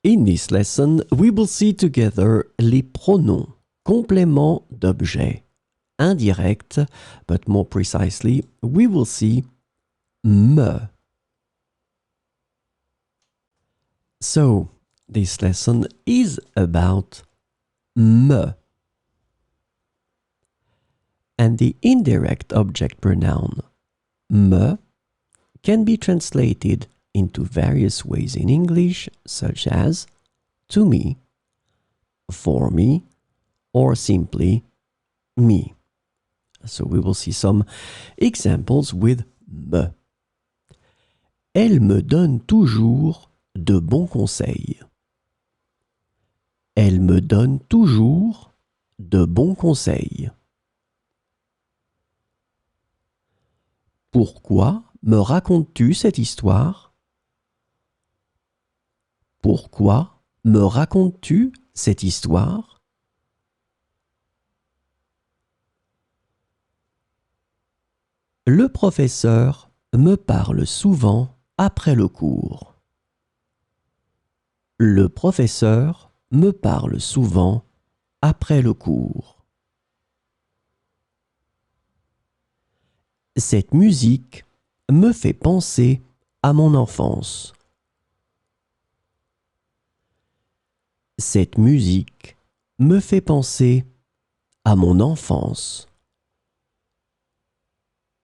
In this lesson, we will see together les pronoms, compléments d'objet, indirect, but more precisely, we will see me. So, this lesson is about me. And the indirect object pronoun me can be translated into various ways in English, such as to me, for me, or simply me. So we will see some examples with me. Elle me donne toujours de bons conseils. Elle me donne toujours de bons conseils. Pourquoi me racontes-tu cette histoire? Pourquoi me racontes-tu cette histoire? Le professeur me parle souvent après le cours. Le professeur me parle souvent après le cours. Cette musique me fait penser à mon enfance. Cette musique me fait penser à mon enfance.